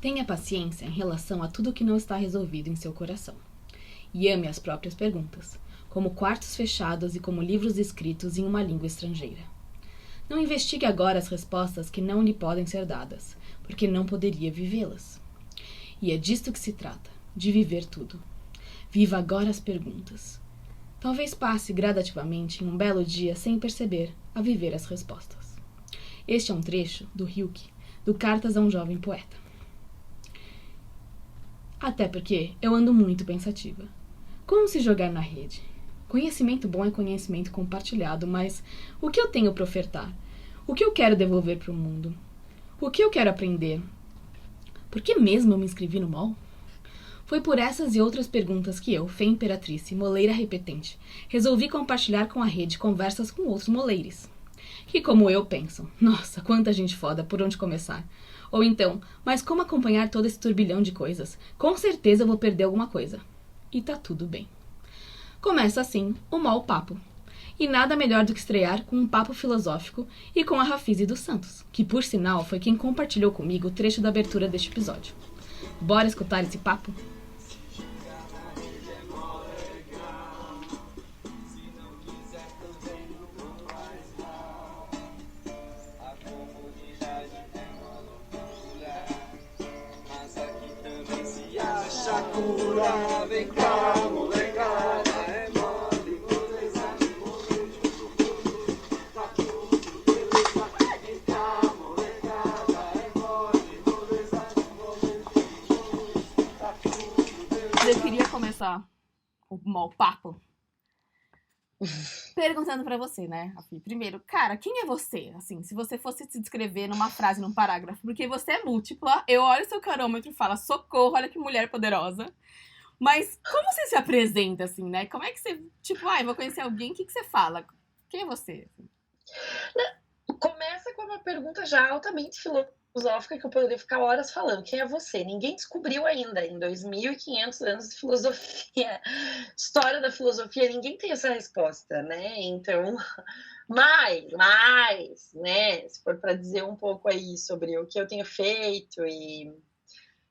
Tenha paciência em relação a tudo que não está resolvido em seu coração. E ame as próprias perguntas, como quartos fechados e como livros escritos em uma língua estrangeira. Não investigue agora as respostas que não lhe podem ser dadas, porque não poderia vivê-las. E é disto que se trata, de viver tudo. Viva agora as perguntas. Talvez passe gradativamente em um belo dia sem perceber a viver as respostas. Este é um trecho do Rilke, do Cartas a um Jovem Poeta. Até porque eu ando muito pensativa. Como se jogar na rede? Conhecimento bom é conhecimento compartilhado, mas o que eu tenho para ofertar? O que eu quero devolver para o mundo? O que eu quero aprender? Por que mesmo eu me inscrevi no MOL? Foi por essas e outras perguntas que eu, fé imperatrice, moleira repetente, resolvi compartilhar com a rede conversas com outros moleires. Que como eu pensam, nossa, quanta gente foda, por onde começar? Ou então, mas como acompanhar todo esse turbilhão de coisas? Com certeza eu vou perder alguma coisa. E tá tudo bem. Começa assim o MOL Papo. E nada melhor do que estrear com um papo filosófico e com a Rafise dos Santos, que por sinal foi quem compartilhou comigo o trecho da abertura deste episódio. Bora escutar esse papo? Vem cá, molecada, é mole, moleza de morrer. Tá tudo beleza, vem cá, molecada, é mole, moleza de morrer. Tá tudo beleza. Eu queria começar o MOL Papo perguntando pra você, né, Rafi? Primeiro, cara, quem é você? Assim, se você fosse se descrever numa frase, num parágrafo, porque você é múltipla, eu olho seu carômetro e falo, socorro, olha que mulher poderosa. Mas como você se apresenta, assim, né? Como é que você, tipo, vou conhecer alguém, o que você fala? Quem é você? Começa com uma pergunta já altamente filosófica que eu poderia ficar horas falando. Quem é você? Ninguém descobriu ainda, em 2.500 anos de filosofia, história da filosofia, ninguém tem essa resposta, né? Então, né? Se for para dizer um pouco aí sobre o que eu tenho feito e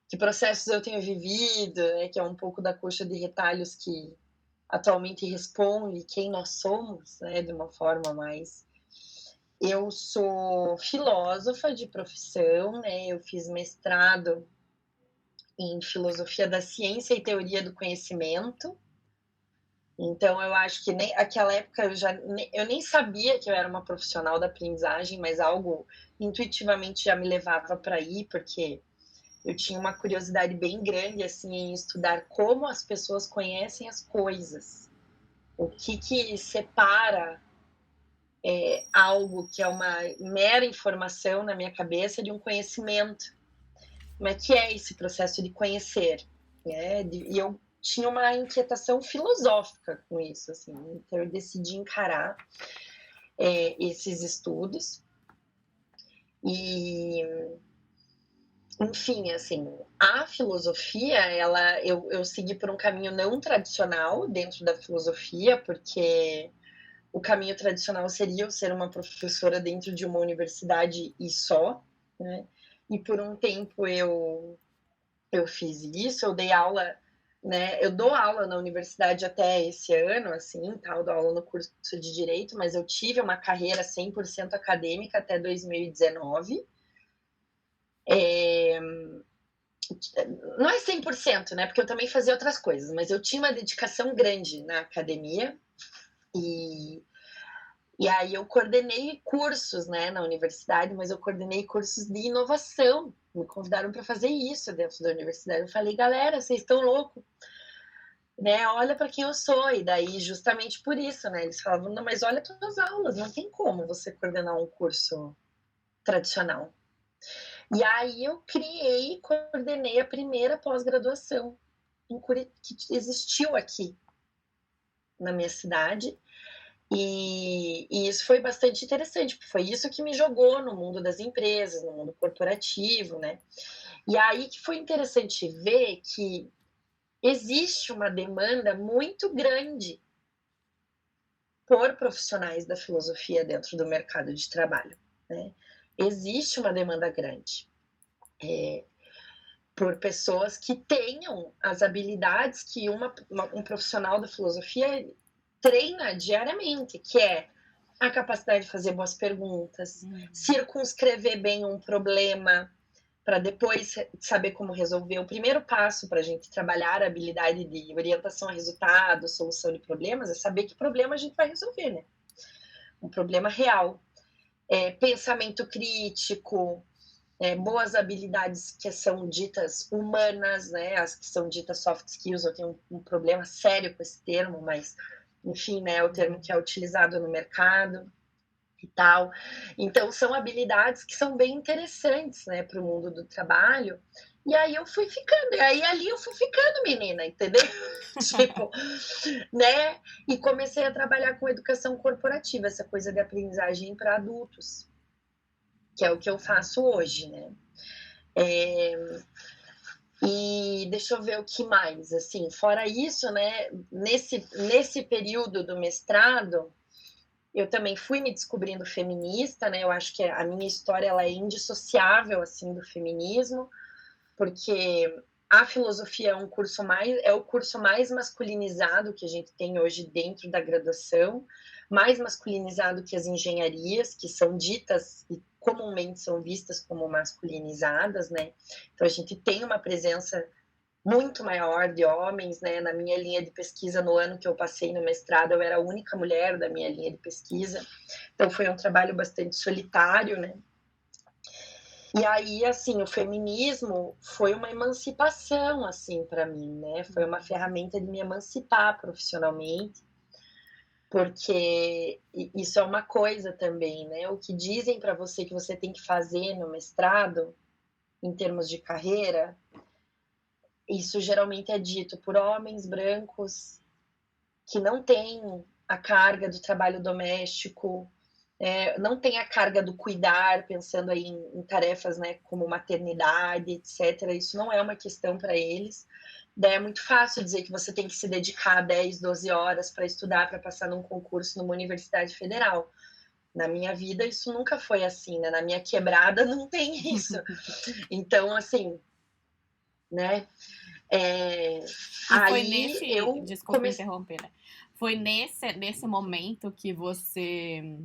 que processos eu tenho vivido, né? Que é um pouco da coxa de retalhos que atualmente responde quem nós somos, né? De uma forma mais... Eu sou filósofa de profissão, né? Eu fiz mestrado em filosofia da ciência e teoria do conhecimento. Então, eu acho que naquela época eu nem sabia que eu era uma profissional da aprendizagem, mas algo intuitivamente já me levava para aí, porque eu tinha uma curiosidade bem grande assim, em estudar como as pessoas conhecem as coisas. O que separa algo que é uma mera informação na minha cabeça de um conhecimento. Como é que é esse processo de conhecer? Né? E eu tinha uma inquietação filosófica com isso, assim. Então eu decidi encarar esses estudos e, enfim, assim, a filosofia, eu segui por um caminho não tradicional dentro da filosofia, porque o caminho tradicional seria eu ser uma professora dentro de uma universidade e só, né? E por um tempo eu fiz isso, eu dei aula, né? Eu dou aula na universidade até esse ano, assim, tá? Eu dou aula no curso de Direito, mas eu tive uma carreira 100% acadêmica até 2019. Não é 100%, né? Porque eu também fazia outras coisas, mas eu tinha uma dedicação grande na academia e aí eu coordenei cursos, né, na universidade, mas eu coordenei cursos de inovação. Me convidaram para fazer isso dentro da universidade. Eu falei, galera, vocês estão loucos, né? Olha para quem eu sou. E daí, justamente por isso, né? Eles falavam, não, mas olha as tuas aulas, não tem como você coordenar um curso tradicional. E aí eu coordenei a primeira pós-graduação que existiu aqui na minha cidade. E isso foi bastante interessante, porque foi isso que me jogou no mundo das empresas, no mundo corporativo, né? E aí que foi interessante ver que existe uma demanda muito grande por profissionais da filosofia dentro do mercado de trabalho, né? Existe uma demanda grande. por pessoas que tenham as habilidades que um profissional da filosofia treina diariamente, que é a capacidade de fazer boas perguntas, circunscrever bem um problema, para depois saber como resolver. O primeiro passo para a gente trabalhar a habilidade de orientação a resultados, solução de problemas, é saber que problema a gente vai resolver, né? Um problema real. Pensamento crítico, boas habilidades que são ditas humanas, né? As que são ditas soft skills. Eu tenho um problema sério com esse termo, mas, enfim, né? É o termo que é utilizado no mercado e tal. Então, são habilidades que são bem interessantes, né, para o mundo do trabalho. E aí eu fui ficando, e aí ali eu fui ficando, menina, entendeu? Tipo, né? E comecei a trabalhar com educação corporativa, essa coisa de aprendizagem para adultos, que é o que eu faço hoje, né? E deixa eu ver o que mais, assim, fora isso, né, nesse período do mestrado, eu também fui me descobrindo feminista, né? Eu acho que a minha história ela é indissociável assim do feminismo, porque a filosofia é o curso mais masculinizado que a gente tem hoje dentro da graduação, mais masculinizado que as engenharias, que são ditas e comumente são vistas como masculinizadas, né? Então a gente tem uma presença muito maior de homens, né? Na minha linha de pesquisa, no ano que eu passei no mestrado, eu era a única mulher da minha linha de pesquisa. Então, foi um trabalho bastante solitário, né? E aí, assim, o feminismo foi uma emancipação, assim, para mim, né? Foi uma ferramenta de me emancipar profissionalmente, porque isso é uma coisa também, né? O que dizem para você que você tem que fazer no mestrado, em termos de carreira, isso geralmente é dito por homens brancos que não têm a carga do trabalho doméstico, não tem a carga do cuidar, pensando aí em tarefas, né, como maternidade, etc. Isso não é uma questão para eles. Daí é muito fácil dizer que você tem que se dedicar 10, 12 horas para estudar, para passar num concurso numa universidade federal. Na minha vida, isso nunca foi assim, né? Na minha quebrada, não tem isso. Então, assim, né? E foi desculpa interromper, né? Foi nesse momento que você...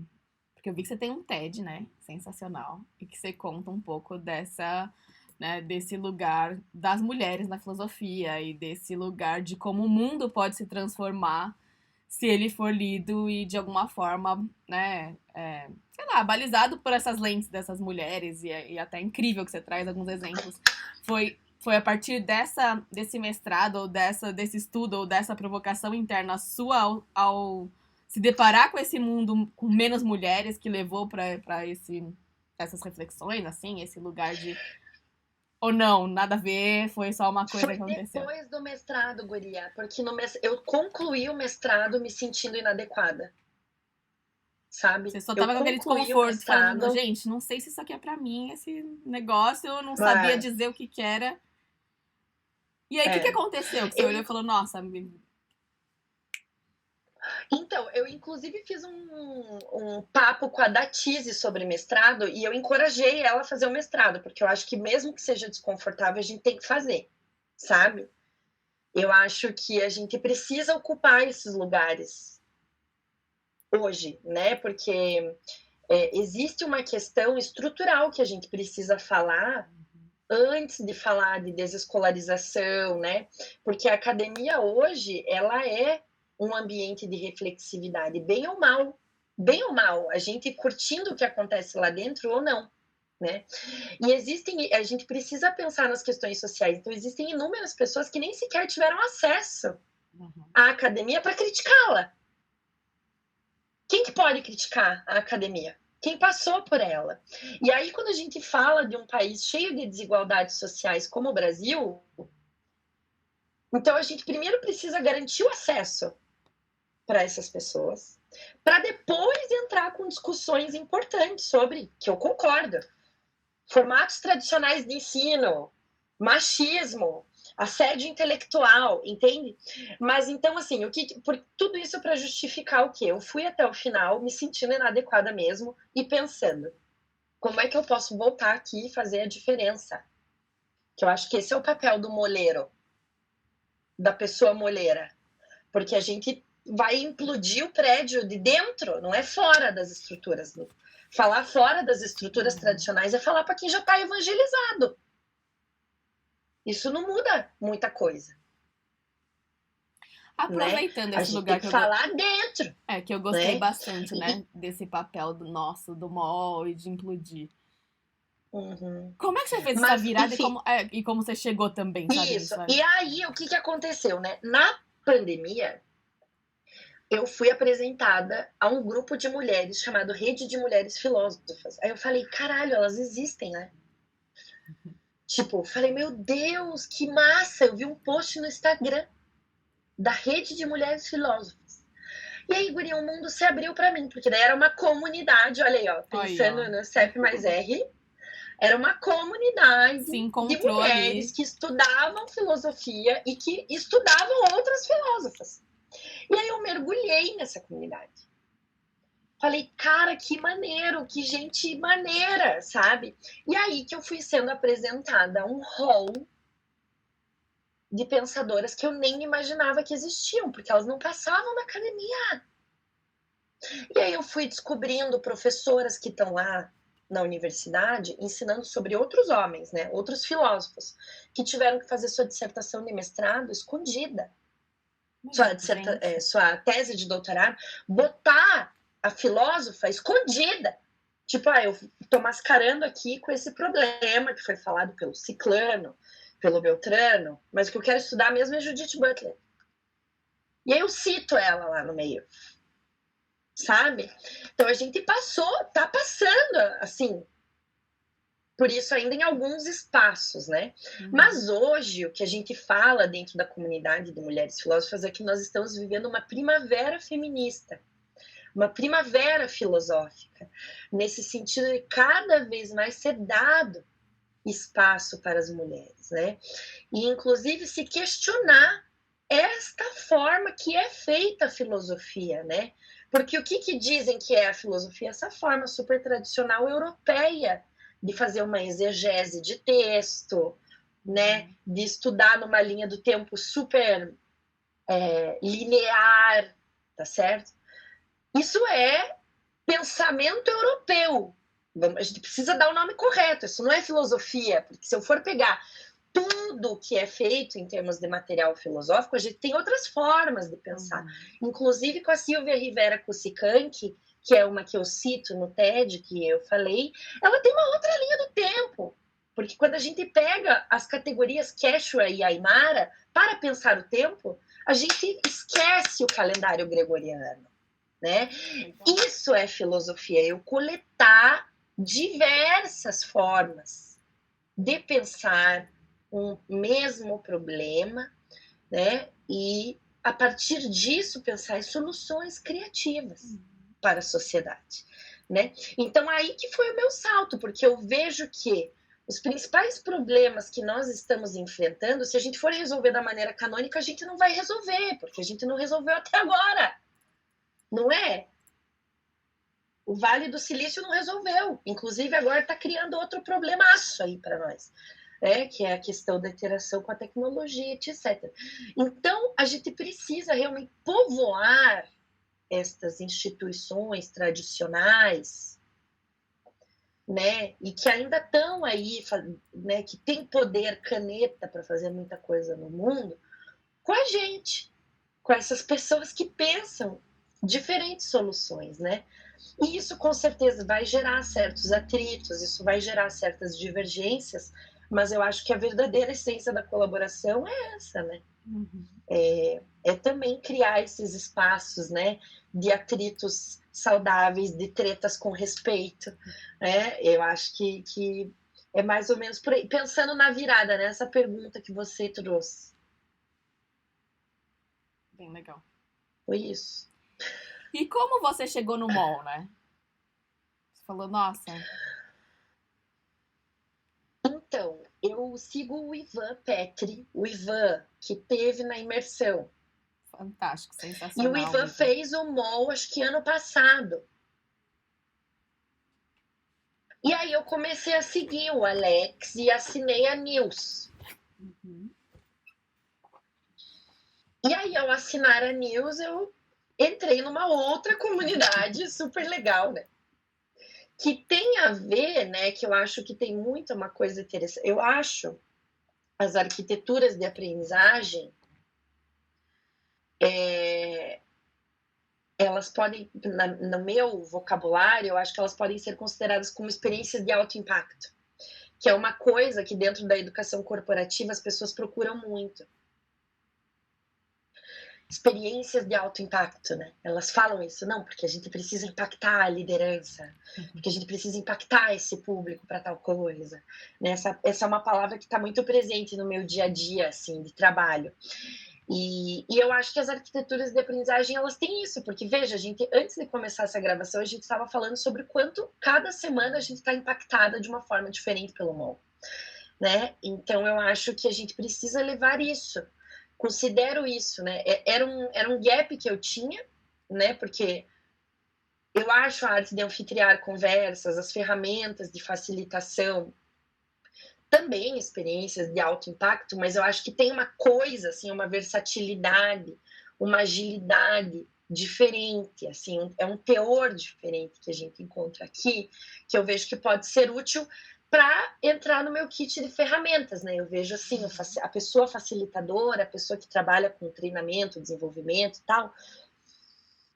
Porque eu vi que você tem um TED, né? Sensacional. E que você conta um pouco desse lugar das mulheres na filosofia e desse lugar de como o mundo pode se transformar se ele for lido e de alguma forma, né? Sei lá, balizado por essas lentes dessas mulheres e até incrível que você traz alguns exemplos. Foi a partir desse mestrado, ou desse estudo, ou dessa provocação interna sua ao se deparar com esse mundo com menos mulheres que levou para essas reflexões, assim, esse lugar de... Ou não, nada a ver, foi só uma coisa que aconteceu? Foi depois do mestrado, guria, porque eu concluí o mestrado me sentindo inadequada, sabe? Você só tava com aquele desconforto, falando, gente, não sei se isso aqui é pra mim, esse negócio, eu não sabia dizer o que era. E aí, o que aconteceu? Que você olhou e falou, nossa... Então, eu inclusive fiz um papo com a Datise sobre mestrado e eu encorajei ela a fazer o mestrado, porque eu acho que mesmo que seja desconfortável, a gente tem que fazer, sabe? Eu acho que a gente precisa ocupar esses lugares hoje, né? Porque existe uma questão estrutural que a gente precisa falar antes de falar de desescolarização, né? Porque a academia hoje, ela é um ambiente de reflexividade, bem ou mal, a gente curtindo o que acontece lá dentro ou não, né? E a gente precisa pensar nas questões sociais, então existem inúmeras pessoas que nem sequer tiveram acesso à academia para criticá-la. Quem que pode criticar a academia? Quem passou por ela. E aí, quando a gente fala de um país cheio de desigualdades sociais como o Brasil, então a gente primeiro precisa garantir o acesso para essas pessoas, para depois entrar com discussões importantes sobre, que eu concordo, formatos tradicionais de ensino, machismo, assédio intelectual, entende? Mas então, assim, por tudo isso para justificar o quê? Eu fui até o final me sentindo inadequada mesmo e pensando, como é que eu posso voltar aqui e fazer a diferença? Que eu acho que esse é o papel do moleiro, da pessoa moleira. Porque a gente vai implodir o prédio de dentro, não é fora das estruturas. Falar fora das estruturas tradicionais é falar para quem já está evangelizado. Isso não muda muita coisa. Aproveitando né? esse lugar que falar dentro. Que eu gostei bastante, né? Desse papel do mall e de implodir. Uhum. Como é que você fez essa virada e como você chegou também, sabe? Isso. E aí, o que aconteceu, né? Na pandemia, eu fui apresentada a um grupo de mulheres chamado Rede de Mulheres Filósofas. Aí eu falei, caralho, elas existem, né? Tipo, falei, meu Deus, que massa! Eu vi um post no Instagram da Rede de Mulheres Filósofas. E aí, guria, o mundo se abriu pra mim, porque daí era uma comunidade, olha aí, ó, pensando no CEP mais R, era uma comunidade de mulheres que estudavam filosofia e que estudavam outras filósofas. E aí eu mergulhei nessa comunidade. Falei, cara, que maneiro, que gente maneira, sabe? E aí que eu fui sendo apresentada a um hall de pensadoras que eu nem imaginava que existiam, porque elas não passavam na academia. E aí eu fui descobrindo professoras que estão lá na universidade ensinando sobre outros homens, né? Outros filósofos, que tiveram que fazer sua dissertação de mestrado escondida. Sua tese de doutorado, botar a filósofa escondida. Tipo, eu tô mascarando aqui com esse problema que foi falado pelo Ciclano, pelo Beltrano, mas o que eu quero estudar mesmo é Judith Butler. E aí eu cito ela lá no meio. Sabe? Então a gente tá passando, assim, por isso ainda em alguns espaços, né? Mas hoje, o que a gente fala dentro da comunidade de mulheres filósofas é que nós estamos vivendo uma primavera feminista, uma primavera filosófica, nesse sentido de cada vez mais ser dado espaço para as mulheres, né? E, inclusive, se questionar esta forma que é feita a filosofia, né? Porque o que dizem que é a filosofia? Essa forma super tradicional europeia de fazer uma exegese de texto, né? De estudar numa linha do tempo super linear, tá certo? Isso é pensamento europeu. A gente precisa dar o nome correto. Isso não é filosofia, porque se eu for pegar tudo que é feito em termos de material filosófico, a gente tem outras formas de pensar. Inclusive com a Silvia Rivera Cusicanqui, que é uma que eu cito no TED, que eu falei, ela tem uma outra linha do tempo. Porque quando a gente pega as categorias Quechua e Aymara para pensar o tempo, a gente esquece o calendário gregoriano, né? Isso é filosofia, eu coletar diversas formas de pensar um mesmo problema, né? E a partir disso pensar em soluções criativas para a sociedade, né? Então aí que foi o meu salto, porque eu vejo que os principais problemas que nós estamos enfrentando, se a gente for resolver da maneira canônica, a gente não vai resolver, porque a gente não resolveu até agora, não é? O Vale do Silício não resolveu, inclusive agora está criando outro problemaço aí para nós. Que é a questão da interação com a tecnologia, etc. Então, a gente precisa realmente povoar estas instituições tradicionais, né, e que ainda estão aí, né, que tem poder, caneta para fazer muita coisa no mundo, com a gente, com essas pessoas que pensam diferentes soluções, né? E isso, com certeza, vai gerar certos atritos, isso vai gerar certas divergências, mas eu acho que a verdadeira essência da colaboração é essa, né? É também criar esses espaços, né, de atritos saudáveis, de tretas com respeito, né? Eu acho que é mais ou menos por aí. Pensando na virada, né? Essa pergunta que você trouxe. Bem legal. Foi isso. E como você chegou no mall, né? Você falou, nossa... Então, eu sigo o Ivan Petri, o Ivan que teve na imersão. Fantástico, sensacional. E o Ivan fez o mall, acho que ano passado. E aí eu comecei a seguir o Alex e assinei a News. E aí, ao assinar a News, eu entrei numa outra comunidade super legal, né? Que tem a ver, né? Que eu acho que tem muito uma coisa interessante. Eu acho as arquiteturas de aprendizagem, elas podem, no meu vocabulário, eu acho que elas podem ser consideradas como experiências de alto impacto, que é uma coisa que dentro da educação corporativa as pessoas procuram muito. Experiências de alto impacto, né? Elas falam isso, não, porque a gente precisa impactar a liderança, porque a gente precisa impactar esse público para tal coisa. Né? Essa é uma palavra que está muito presente no meu dia a dia, assim, de trabalho. E eu acho que as arquiteturas de aprendizagem, elas têm isso, porque, veja, a gente, antes de começar essa gravação, a gente estava falando sobre o quanto cada semana a gente está impactada de uma forma diferente pelo MOL, né? Então, eu acho que a gente precisa levar isso. Considero isso, né? Era um gap que eu tinha, né? Porque eu acho a arte de anfitriar conversas, as ferramentas de facilitação, também experiências de alto impacto, mas eu acho que tem uma coisa, assim, uma versatilidade, uma agilidade diferente, assim, é um teor diferente que a gente encontra aqui, que eu vejo que pode ser útil para entrar no meu kit de ferramentas, né? Eu vejo assim, a pessoa facilitadora, a pessoa que trabalha com treinamento, desenvolvimento e tal,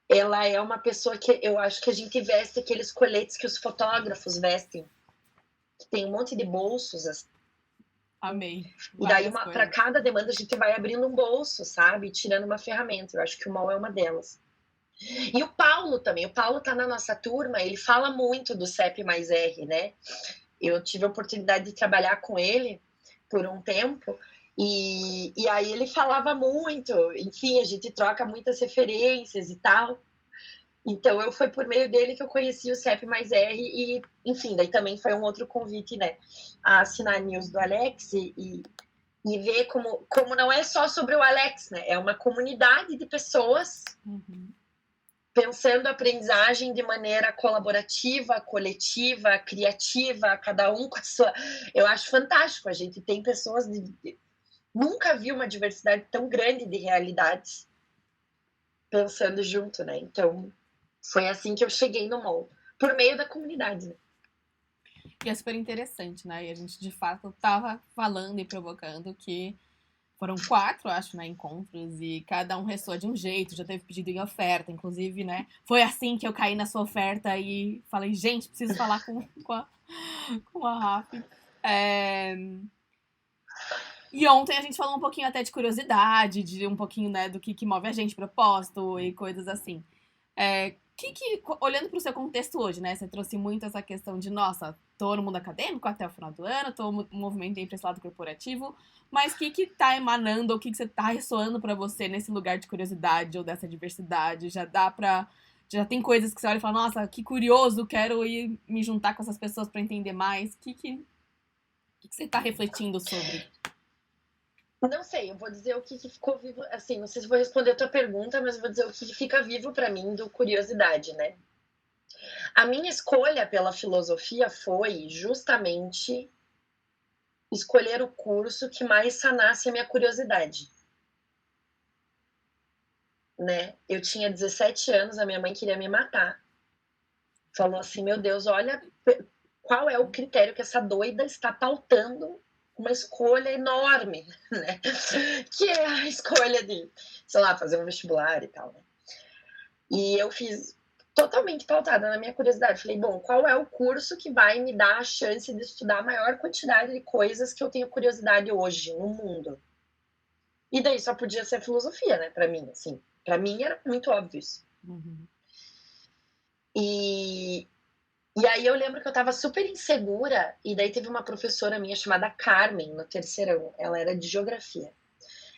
ela é uma pessoa que eu acho que a gente veste aqueles coletes que os fotógrafos vestem, que tem um monte de bolsos, assim. Amei. E daí, para cada demanda, a gente vai abrindo um bolso, sabe? Tirando uma ferramenta. Eu acho que o MOL é uma delas. E o Paulo também. O Paulo tá na nossa turma, ele fala muito do CEP mais R, né? Eu tive a oportunidade de trabalhar com ele por um tempo, e aí ele falava muito, enfim, a gente troca muitas referências e tal. Então, foi por meio dele que eu conheci o CEP mais R e, enfim, daí também foi um outro convite, né, a assinar a news do Alex e ver como não é só sobre o Alex, né, é uma comunidade de pessoas pensando a aprendizagem de maneira colaborativa, coletiva, criativa, cada um com a sua... Eu acho fantástico, a gente tem pessoas nunca vi uma diversidade tão grande de realidades pensando junto, né? Então, foi assim que eu cheguei no MOL, por meio da comunidade, né? E é super interessante, né? E a gente, de fato, tava falando e provocando que foram 4, acho, né, encontros, e cada um ressoa de um jeito, já teve pedido em oferta, inclusive, né? Foi assim que eu caí na sua oferta e falei, gente, preciso falar com a Rafa. E ontem a gente falou um pouquinho até de curiosidade, de um pouquinho, né, do que move a gente, propósito e coisas assim. Olhando para o seu contexto hoje, né? Você trouxe muito essa questão de, nossa, tô no mundo acadêmico até o final do ano, tô no movimento para esse lado corporativo, mas o que tá emanando, o que você tá ressoando para você nesse lugar de curiosidade ou dessa diversidade? Já tem coisas que você olha e fala, nossa, que curioso, quero ir me juntar com essas pessoas para entender mais. O que você tá refletindo sobre? Não sei, eu vou dizer o que ficou vivo, assim, não sei se vou responder a tua pergunta, mas eu vou dizer o que fica vivo para mim do curiosidade, né? A minha escolha pela filosofia foi justamente escolher o curso que mais sanasse a minha curiosidade, né? Eu tinha 17 anos, a minha mãe queria me matar. Falou assim, meu Deus, olha qual é o critério que essa doida está pautando uma escolha enorme, né? Que é a escolha de, sei lá, fazer um vestibular e tal, né? E eu fiz totalmente pautada na minha curiosidade. Falei, bom, qual é o curso que vai me dar a chance de estudar a maior quantidade de coisas que eu tenho curiosidade hoje no mundo? E daí só podia ser filosofia, né, pra mim, assim. Pra mim era muito óbvio isso. E aí eu lembro que eu tava super insegura, e daí teve uma professora minha chamada Carmen, no terceirão, ela era de geografia.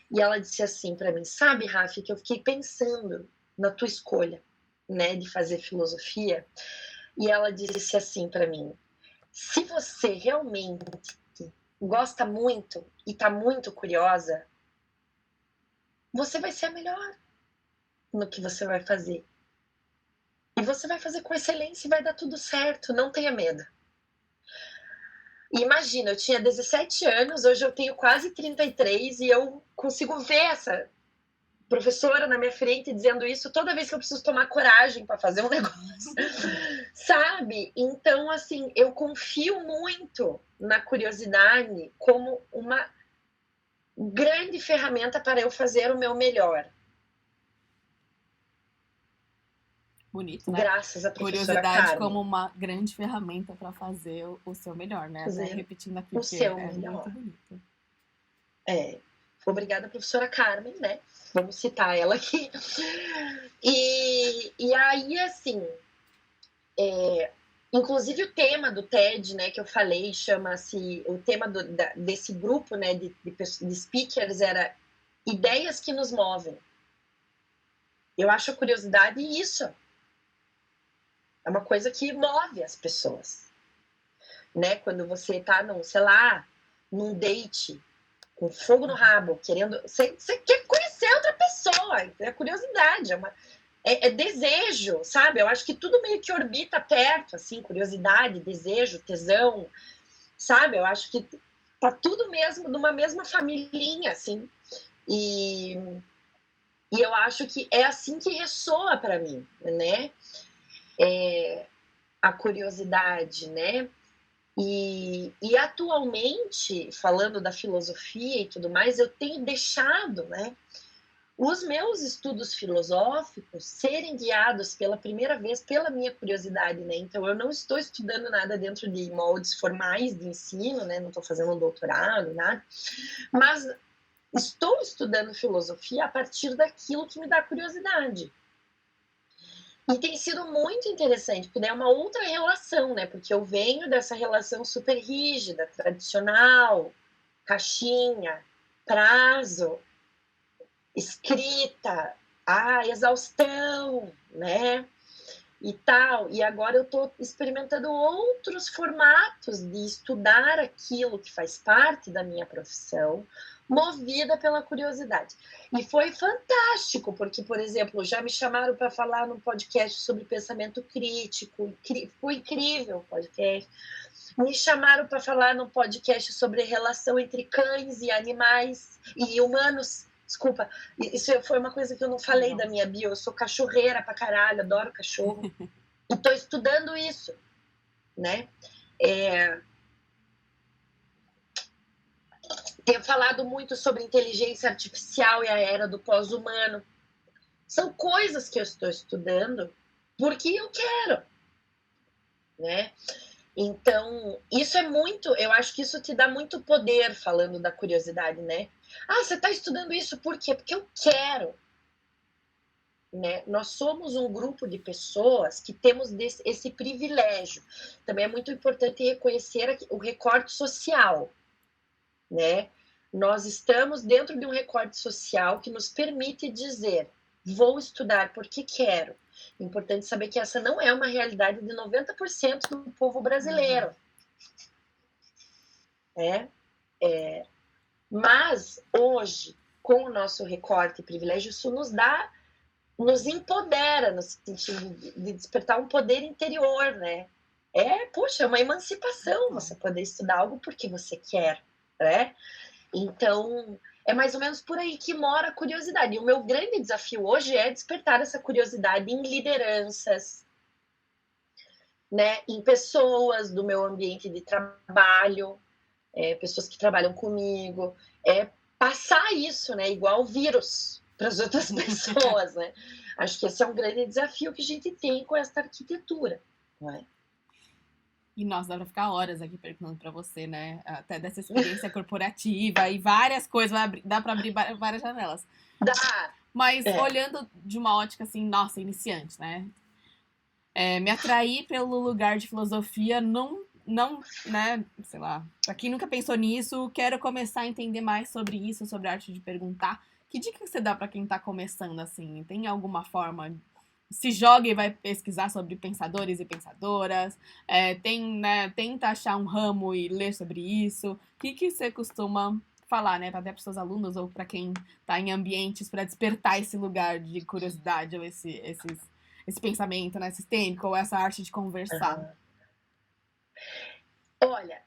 E ela disse assim pra mim, sabe, Rafa, que eu fiquei pensando na tua escolha, né, de fazer filosofia, e ela disse assim pra mim, se você realmente gosta muito e tá muito curiosa, você vai ser a melhor no que você vai fazer. E você vai fazer com excelência e vai dar tudo certo, não tenha medo. Imagina, eu tinha 17 anos, hoje eu tenho quase 33 e eu consigo ver essa professora na minha frente dizendo isso toda vez que eu preciso tomar coragem para fazer um negócio, sabe? Então, assim, eu confio muito na curiosidade como uma grande ferramenta para eu fazer o meu melhor. Bonito, né? Graças à professora Curiosidade Carmen. como uma grande ferramenta para fazer o seu melhor, né? Até repetindo aqui, o porque seu é melhor. muito bonito. Obrigada, professora Carmen, né? Vamos citar ela aqui. E aí, assim, inclusive o tema do TED, né, que eu falei, chama-se, o tema desse grupo, né, de speakers era ideias que nos movem. Eu acho a curiosidade isso. É uma coisa que move as pessoas. Né? Quando você tá num date, com fogo no rabo, querendo... Você quer conhecer outra pessoa, é curiosidade, é desejo, sabe? Eu acho que tudo meio que orbita perto, assim, curiosidade, desejo, tesão, sabe? Eu acho que tá tudo mesmo numa mesma familhinha, assim. E eu acho que é assim que ressoa para mim, né? A curiosidade, né? E atualmente, falando da filosofia e tudo mais, eu tenho deixado, né, os meus estudos filosóficos serem guiados pela primeira vez pela minha curiosidade, né? Então, eu não estou estudando nada dentro de moldes formais de ensino, né? Não estou fazendo um doutorado, nada. Mas estou estudando filosofia a partir daquilo que me dá curiosidade. E tem sido muito interessante, porque é uma outra relação, né? Porque eu venho dessa relação super rígida, tradicional, caixinha, prazo, escrita, exaustão, né? E tal. E agora eu estou experimentando outros formatos de estudar aquilo que faz parte da minha profissão, movida pela curiosidade. E foi fantástico, porque, por exemplo, já me chamaram para falar num podcast sobre pensamento crítico, foi incrível o podcast. Me chamaram para falar num podcast sobre relação entre cães e animais e humanos. Desculpa, isso foi uma coisa que eu não falei da minha bio. Eu sou cachorreira pra caralho, adoro cachorro. E tô estudando isso, né? Tenho falado muito sobre inteligência artificial e a era do pós-humano. São coisas que eu estou estudando porque eu quero, né? Então, isso é muito... Eu acho que isso te dá muito poder, falando da curiosidade, né? Você está estudando isso por quê? Porque eu quero. Né? Nós somos um grupo de pessoas que temos esse privilégio. Também é muito importante reconhecer o recorte social, né? Nós estamos dentro de um recorte social que nos permite dizer: vou estudar porque quero. É importante saber que essa não é uma realidade de 90% do povo brasileiro. Mas, hoje, com o nosso recorte e privilégio, isso nos empodera no sentido de despertar um poder interior, né? É uma emancipação você poder estudar algo porque você quer, né? Então, é mais ou menos por aí que mora a curiosidade. E o meu grande desafio hoje é despertar essa curiosidade em lideranças, né? Em pessoas do meu ambiente de trabalho, pessoas que trabalham comigo, passar isso, né? Igual vírus para as outras pessoas, né? Acho que esse é um grande desafio que a gente tem com essa arquitetura, não é? E nós dá para ficar horas aqui perguntando para você, né? Até dessa experiência corporativa e várias coisas, dá para abrir várias janelas. Dá. Mas olhando de uma ótica assim, nossa, iniciante, né? Me atrair pelo lugar de filosofia não, né, sei lá, pra quem nunca pensou nisso, quero começar a entender mais sobre isso, sobre a arte de perguntar. Que dica você dá pra quem tá começando, assim? Tem alguma forma? Se joga e vai pesquisar sobre pensadores e pensadoras, tenta achar um ramo e ler sobre isso. O que você costuma falar, né, até para os seus alunos ou para quem tá em ambientes para despertar esse lugar de curiosidade ou esse pensamento, né, sistêmico, ou essa arte de conversar? Olha,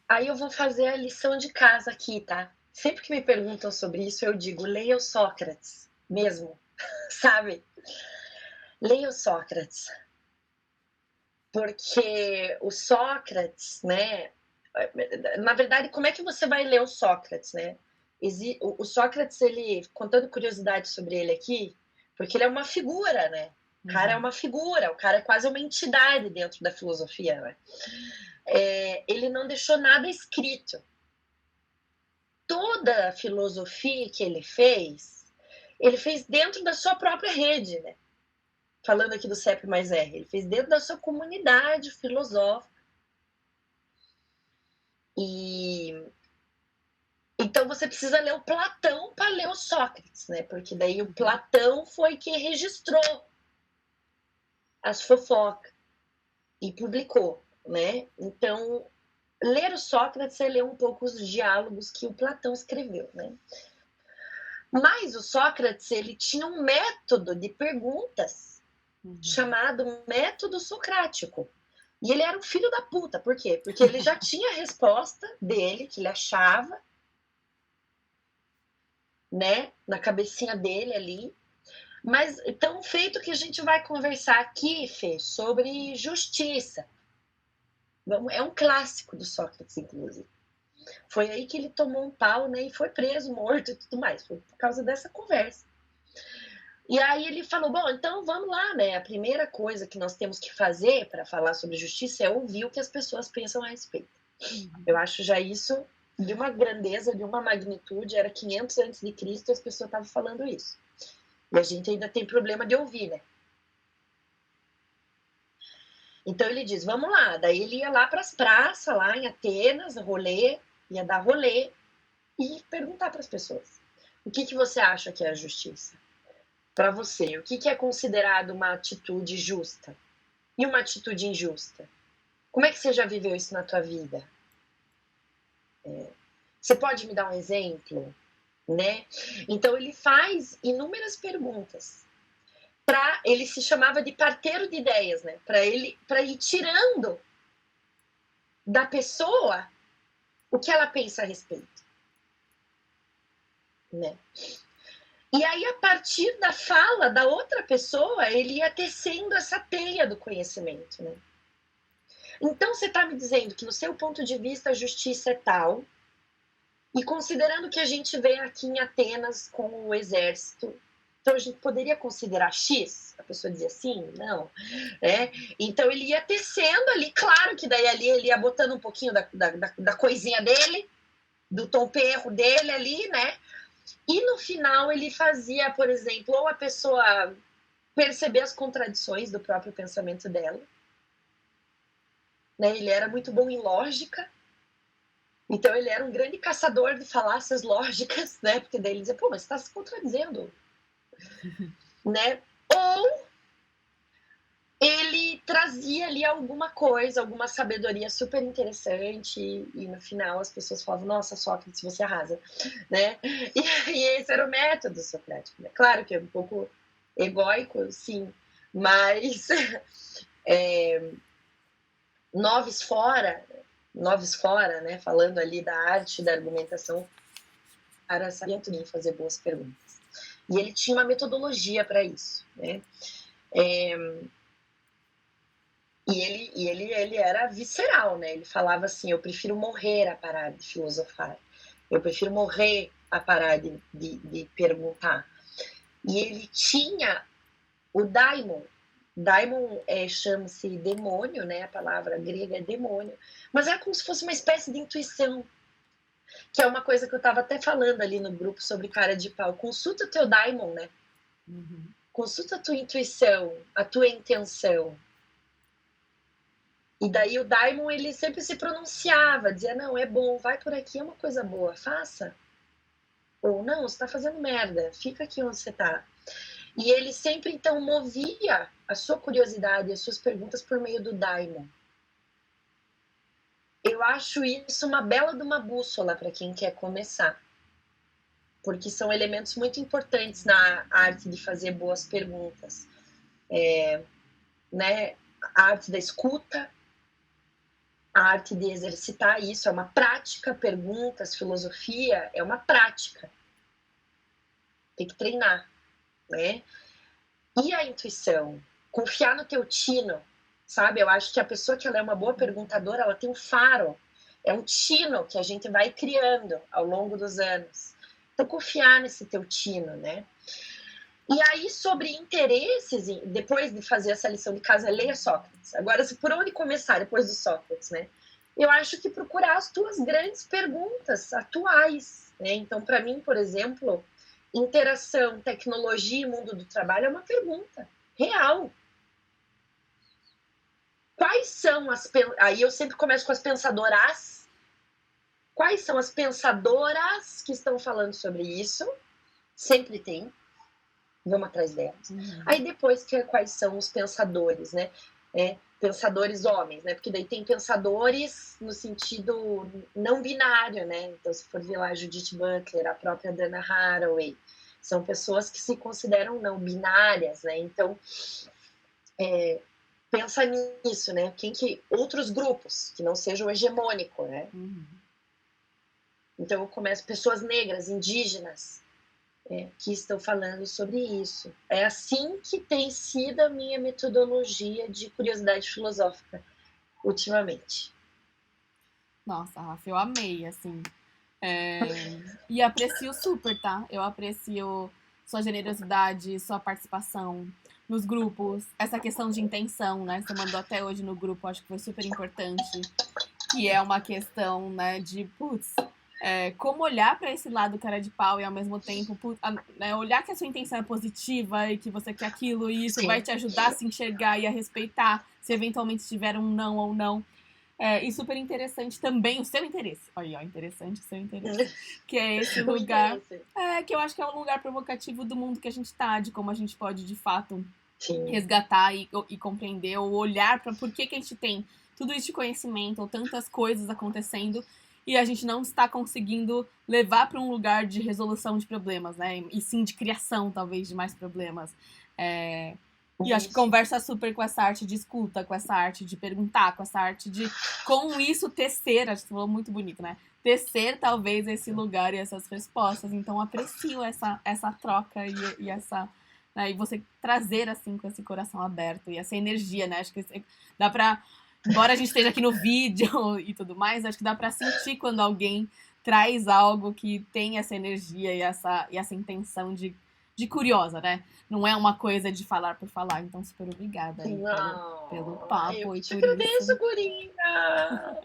Aí eu vou fazer a lição de casa aqui, tá? Sempre que me perguntam sobre isso, eu digo, leia o Sócrates, mesmo, sabe? Leia o Sócrates. Porque o Sócrates, né? Na verdade, como é que você vai ler o Sócrates, né? O Sócrates, ele, contando curiosidade sobre ele aqui, porque ele é uma figura, né? O cara é uma figura, o cara é quase uma entidade dentro da filosofia, né? Ele não deixou nada escrito. Toda a filosofia que ele fez dentro da sua própria rede, né? Falando aqui do CEP mais R, ele fez dentro da sua comunidade filosófica. Então você precisa ler o Platão para ler o Sócrates, né? Porque daí o Platão foi quem registrou as fofocas e publicou, né? Então, ler o Sócrates é ler um pouco os diálogos que o Platão escreveu, né? Mas o Sócrates, ele tinha um método de perguntas chamado método socrático. E ele era um filho da puta. Por quê? Porque ele já tinha a resposta dele, que ele achava, né, na cabecinha dele ali. Mas tão feito que a gente vai conversar aqui, Fê, sobre justiça. É um clássico do Sócrates, inclusive. Foi aí que ele tomou um pau, né, e foi preso, morto e tudo mais. Foi por causa dessa conversa. E aí ele falou, bom, então vamos lá, né? A primeira coisa que nós temos que fazer para falar sobre justiça é ouvir o que as pessoas pensam a respeito. Eu acho já isso de uma grandeza, de uma magnitude, era 500 antes de Cristo e as pessoas estavam falando isso. E a gente ainda tem problema de ouvir, né? Então ele diz, vamos lá. Daí ele ia lá para as praças, lá em Atenas, ia dar rolê e perguntar para as pessoas. O que você acha que é a justiça? Para você, o que é considerado uma atitude justa? E uma atitude injusta? Como é que você já viveu isso na tua vida? Você pode me dar um exemplo? Né? Então ele faz inúmeras perguntas. Ele se chamava de parteiro de ideias, né? Para ir tirando da pessoa o que ela pensa a respeito. Né? E aí, a partir da fala da outra pessoa, ele ia tecendo essa teia do conhecimento, né? Então, você está me dizendo que, no seu ponto de vista, a justiça é tal, e considerando que a gente vem aqui em Atenas com o exército, então a gente poderia considerar X? A pessoa dizia sim, não. Então, ele ia tecendo ali, claro que daí ali ele ia botando um pouquinho da coisinha dele, do tom perro dele ali, né? E no final ele fazia, por exemplo, ou a pessoa perceber as contradições do próprio pensamento dela. Né? Ele era muito bom em lógica. Então ele era um grande caçador de falácias lógicas, né? Porque daí ele dizia, pô, mas você está se contradizendo. Né? Ou ele trazia ali alguma coisa, alguma sabedoria super interessante e no final as pessoas falavam, nossa, Sócrates, você arrasa, né? E esse era o método socrático, né? Claro que é um pouco egóico, sim, mas noves fora, né? Falando ali da arte da argumentação, o cara sabia também fazer boas perguntas. E ele tinha uma metodologia para isso, né? E ele era visceral, né? Ele falava assim, eu prefiro morrer a parar de filosofar. Eu prefiro morrer a parar de perguntar. E ele tinha o daimon. Daimon chama-se demônio, né? A palavra grega é demônio. Mas é como se fosse uma espécie de intuição. Que é uma coisa que eu estava até falando ali no grupo sobre cara de pau. Consulta o teu daimon, né? Consulta a tua intuição, a tua intenção. E daí o daimon, ele sempre se pronunciava, dizia, não, é bom, vai por aqui, é uma coisa boa, faça. Ou não, você está fazendo merda, fica aqui onde você está. E ele sempre, então, movia a sua curiosidade, as suas perguntas por meio do daimon. Eu acho isso uma bela de uma bússola para quem quer começar. Porque são elementos muito importantes na arte de fazer boas perguntas. Né? A arte da escuta, a arte de exercitar isso, é uma prática. Perguntas, filosofia, é uma prática. Tem que treinar, né? E a intuição? Confiar no teu tino, sabe? Eu acho que a pessoa que ela é uma boa perguntadora, ela tem um faro. É um tino que a gente vai criando ao longo dos anos. Então, confiar nesse teu tino, né? E aí, sobre interesses, depois de fazer essa lição de casa, ler Sócrates. Agora, por onde começar depois do Sócrates, né? Eu acho que procurar as tuas grandes perguntas atuais, né? Então, para mim, por exemplo, interação, tecnologia e mundo do trabalho é uma pergunta real. Quais são as... Aí eu sempre começo com as pensadoras. Quais são as pensadoras que estão falando sobre isso? Sempre tem. Vamos atrás delas. Aí depois, quais são os pensadores, né? Pensadores homens, né? Porque daí tem pensadores no sentido não binário, né? Então, se for ver lá a Judith Butler, a própria Dana Haraway, são pessoas que se consideram não binárias, né? Então, pensa nisso, né? Outros grupos que não sejam hegemônicos, né? Então, eu começo pessoas negras, indígenas, que estão falando sobre isso. É assim que tem sido a minha metodologia de curiosidade filosófica ultimamente. Nossa, Rafa, eu amei, assim. E aprecio super, tá? Eu aprecio sua generosidade, sua participação nos grupos, essa questão de intenção, né? Você mandou até hoje no grupo, acho que foi super importante, que é uma questão, né, de, como olhar para esse lado cara de pau e ao mesmo tempo né, olhar que a sua intenção é positiva e que você quer aquilo e isso vai te ajudar a se enxergar e a respeitar se eventualmente tiver um não ou não. E super interessante também o seu interesse. Olha, interessante o seu interesse. Que é esse lugar que eu acho que é um lugar provocativo do mundo que a gente tá, de como a gente pode de fato resgatar e compreender ou olhar para por que a gente tem tudo isso de conhecimento ou tantas coisas acontecendo e a gente não está conseguindo levar para um lugar de resolução de problemas, né? E sim de criação, talvez, de mais problemas. E acho que conversa super com essa arte de escuta, com essa arte de perguntar, com essa arte de, com isso, tecer, acho que você falou muito bonito, né? Tecer, talvez, esse lugar e essas respostas. Então, aprecio essa troca e essa... Né? E você trazer, assim, com esse coração aberto e essa energia, né? Acho que dá pra... Embora a gente esteja aqui no vídeo e tudo mais, acho que dá pra sentir quando alguém traz algo que tem essa energia e essa intenção de curiosa, né? Não é uma coisa de falar por falar. Então, super obrigada aí pelo papo. Eu te agradeço, gurinha!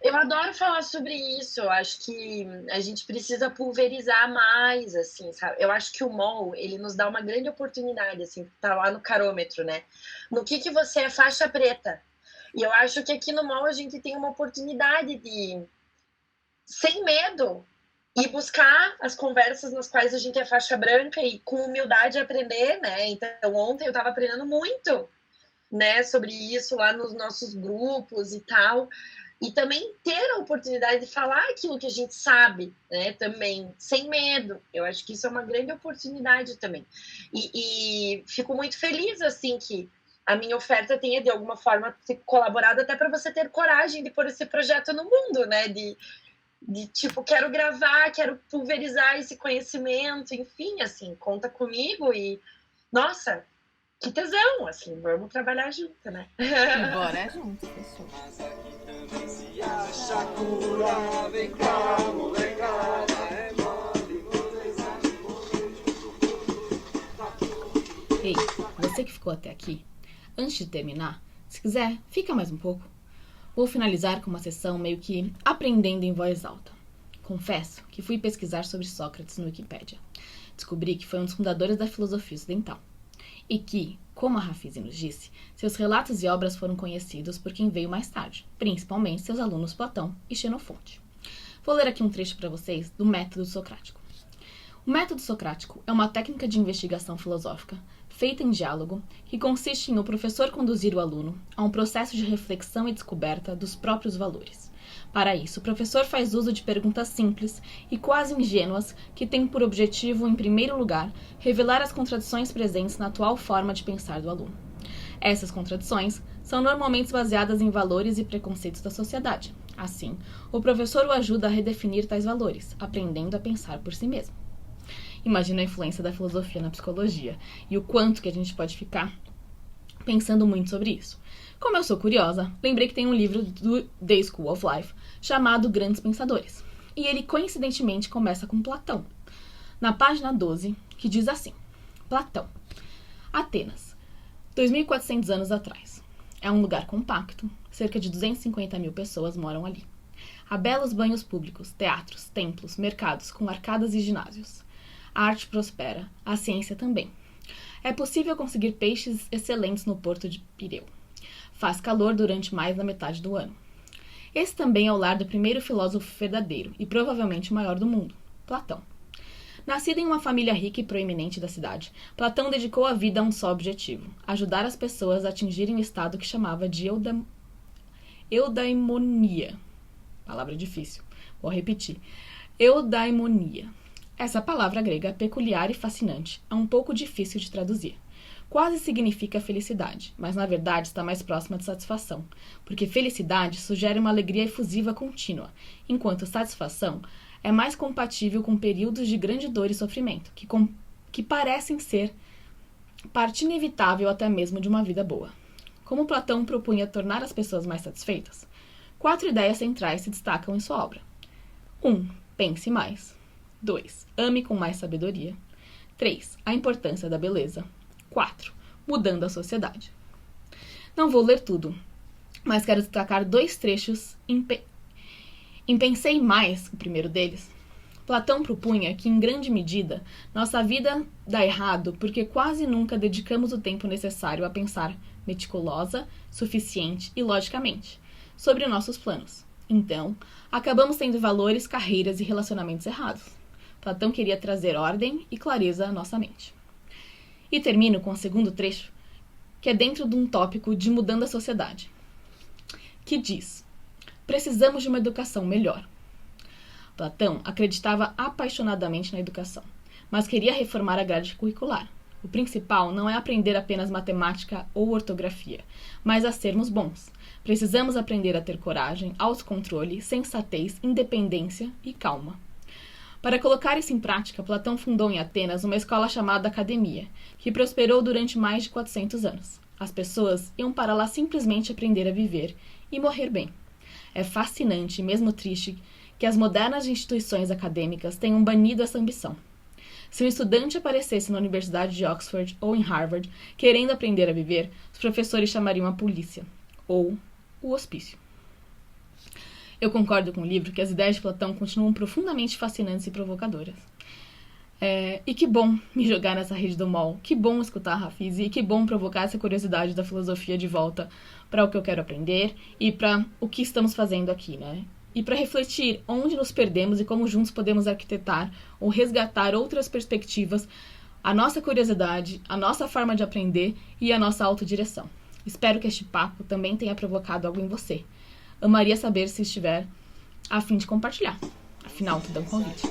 Eu adoro falar sobre isso. Eu acho que a gente precisa pulverizar mais, assim, sabe? Eu acho que o MOL, ele nos dá uma grande oportunidade, assim, tá lá no carômetro, né? No que você é faixa preta. E eu acho que aqui no MOL a gente tem uma oportunidade de, sem medo, e buscar as conversas nas quais a gente é faixa branca e com humildade aprender, né? Então, ontem eu estava aprendendo muito, né, sobre isso lá nos nossos grupos e tal. E também ter a oportunidade de falar aquilo que a gente sabe, né, também, sem medo. Eu acho que isso é uma grande oportunidade também. E fico muito feliz, assim, que a minha oferta tenha, de alguma forma, colaborado até para você ter coragem de pôr esse projeto no mundo, né, de tipo, quero gravar, quero pulverizar esse conhecimento, enfim, assim, conta comigo e, nossa, que tesão, assim, vamos trabalhar junto, né? Bora junto, pessoal. Ei, você que ficou até aqui, antes de terminar, se quiser, fica mais um pouco. Vou finalizar com uma sessão meio que aprendendo em voz alta. Confesso que fui pesquisar sobre Sócrates no Wikipédia. Descobri que foi um dos fundadores da filosofia ocidental. E que, como a Rafisi nos disse, seus relatos e obras foram conhecidos por quem veio mais tarde, principalmente seus alunos Platão e Xenofonte. Vou ler aqui um trecho para vocês do Método Socrático. O método socrático é uma técnica de investigação filosófica feita em diálogo, que consiste em o professor conduzir o aluno a um processo de reflexão e descoberta dos próprios valores. Para isso, o professor faz uso de perguntas simples e quase ingênuas que têm por objetivo, em primeiro lugar, revelar as contradições presentes na atual forma de pensar do aluno. Essas contradições são normalmente baseadas em valores e preconceitos da sociedade. Assim, o professor o ajuda a redefinir tais valores, aprendendo a pensar por si mesmo. Imagina a influência da filosofia na psicologia e o quanto que a gente pode ficar pensando muito sobre isso. Como eu sou curiosa, lembrei que tem um livro do The School of Life chamado Grandes Pensadores. E ele, coincidentemente, começa com Platão. Na página 12, que diz assim: Platão. Atenas, 2.400 anos atrás. É um lugar compacto, cerca de 250 mil pessoas moram ali. Há belos banhos públicos, teatros, templos, mercados com arcadas e ginásios. A arte prospera, a ciência também. É possível conseguir peixes excelentes no porto de Pireu. Faz calor durante mais da metade do ano. Esse também é o lar do primeiro filósofo verdadeiro e provavelmente o maior do mundo, Platão. Nascido em uma família rica e proeminente da cidade, Platão dedicou a vida a um só objetivo: ajudar as pessoas a atingirem o estado que chamava de eudaimonia. Palavra difícil, vou repetir. Eudaimonia. Essa palavra grega é peculiar e fascinante, é um pouco difícil de traduzir. Quase significa felicidade, mas na verdade está mais próxima de satisfação, porque felicidade sugere uma alegria efusiva contínua, enquanto satisfação é mais compatível com períodos de grande dor e sofrimento, que parecem ser parte inevitável até mesmo de uma vida boa. Como Platão propunha tornar as pessoas mais satisfeitas, 4 ideias centrais se destacam em sua obra. 1. Pense mais. 2. Ame com mais sabedoria. 3. A importância da beleza. 4. Mudando a sociedade. Não vou ler tudo, mas quero destacar 2 trechos em Pensei Mais, o primeiro deles. Platão propunha que, em grande medida, nossa vida dá errado porque quase nunca dedicamos o tempo necessário a pensar meticulosa, suficiente e logicamente sobre nossos planos. Então, acabamos tendo valores, carreiras e relacionamentos errados. Platão queria trazer ordem e clareza à nossa mente. E termino com o segundo trecho, que é dentro de um tópico de mudando a sociedade, que diz: precisamos de uma educação melhor. Platão acreditava apaixonadamente na educação, mas queria reformar a grade curricular. O principal não é aprender apenas matemática ou ortografia, mas a sermos bons. Precisamos aprender a ter coragem, autocontrole, sensatez, independência e calma. Para colocar isso em prática, Platão fundou em Atenas uma escola chamada Academia, que prosperou durante mais de 400 anos. As pessoas iam para lá simplesmente aprender a viver e morrer bem. É fascinante e mesmo triste que as modernas instituições acadêmicas tenham banido essa ambição. Se um estudante aparecesse na Universidade de Oxford ou em Harvard querendo aprender a viver, os professores chamariam a polícia ou o hospício. Eu concordo com o livro que as ideias de Platão continuam profundamente fascinantes e provocadoras. E que bom me jogar nessa rede do MOL, que bom escutar a Rafisi e que bom provocar essa curiosidade da filosofia de volta para o que eu quero aprender e para o que estamos fazendo aqui, né? E para refletir onde nos perdemos e como juntos podemos arquitetar ou resgatar outras perspectivas, a nossa curiosidade, a nossa forma de aprender e a nossa autodireção. Espero que este papo também tenha provocado algo em você. Amaria saber se estiver a fim de compartilhar. Afinal, tudo é um convite.